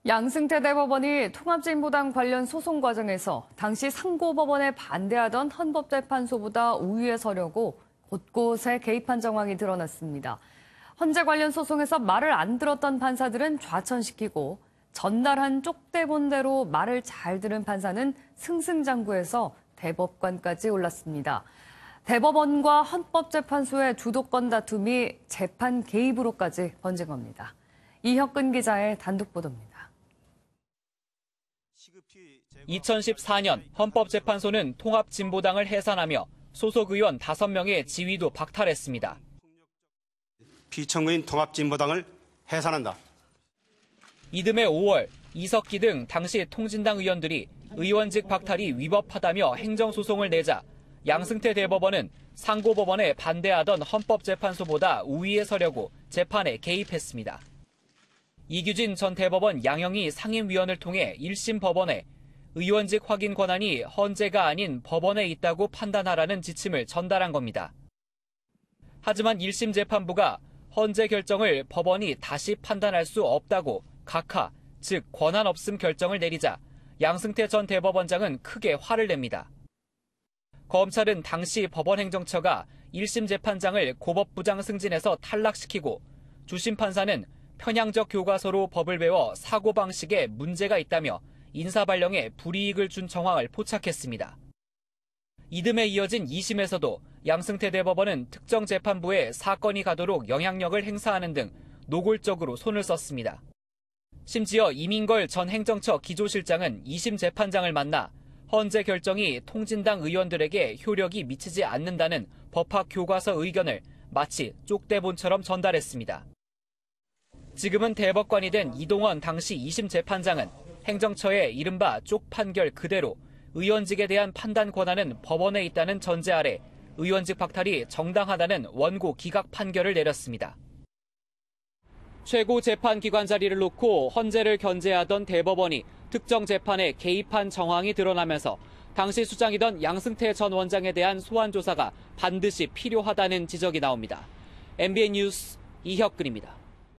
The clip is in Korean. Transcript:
양승태 대법원이 통합진보당 관련 소송 과정에서 당시 상고법원에 반대하던 헌법재판소보다 우위에 서려고 곳곳에 개입한 정황이 드러났습니다. 헌재 관련 소송에서 말을 안 들었던 판사들은 좌천시키고 전날한 쪽대본대로 말을 잘 들은 판사는 승승장구해서 대법관까지 올랐습니다. 대법원과 헌법재판소의 주도권 다툼이 재판 개입으로까지 번진 겁니다. 이혁근 기자의 단독 보도입니다. 2014년 헌법재판소는 통합진보당을 해산하며 소속 의원 5명의 지위도 박탈했습니다. 피청구인 통합진보당을 해산한다. 이듬해 5월 이석기 등 당시 통진당 의원들이 의원직 박탈이 위법하다며 행정소송을 내자 양승태 대법원은 상고법원에 반대하던 헌법재판소보다 우위에 서려고 재판에 개입했습니다. 이규진 전 대법원 양형이 상임위원을 통해 1심 법원에 의원직 확인 권한이 헌재가 아닌 법원에 있다고 판단하라는 지침을 전달한 겁니다. 하지만 1심 재판부가 헌재 결정을 법원이 다시 판단할 수 없다고 각하, 즉 권한 없음 결정을 내리자 양승태 전 대법원장은 크게 화를 냅니다. 검찰은 당시 법원행정처가 1심 재판장을 고법부장 승진해서 탈락시키고 주심 판사는 편향적 교과서로 법을 배워 사고방식에 문제가 있다며 인사발령에 불이익을 준 정황을 포착했습니다. 이듬해 이어진 2심에서도 양승태 대법원은 특정 재판부에 사건이 가도록 영향력을 행사하는 등 노골적으로 손을 썼습니다. 심지어 이민걸 전 행정처 기조실장은 2심 재판장을 만나 헌재 결정이 통진당 의원들에게 효력이 미치지 않는다는 법학 교과서 의견을 마치 쪽대본처럼 전달했습니다. 지금은 대법관이 된 이동원 당시 2심 재판장은 행정처의 이른바 쪽 판결 그대로 의원직에 대한 판단 권한은 법원에 있다는 전제 아래 의원직 박탈이 정당하다는 원고 기각 판결을 내렸습니다. 최고재판기관 자리를 놓고 헌재를 견제하던 대법원이 특정 재판에 개입한 정황이 드러나면서 당시 수장이던 양승태 전 원장에 대한 소환 조사가 반드시 필요하다는 지적이 나옵니다. MBN 뉴스 이혁근입니다.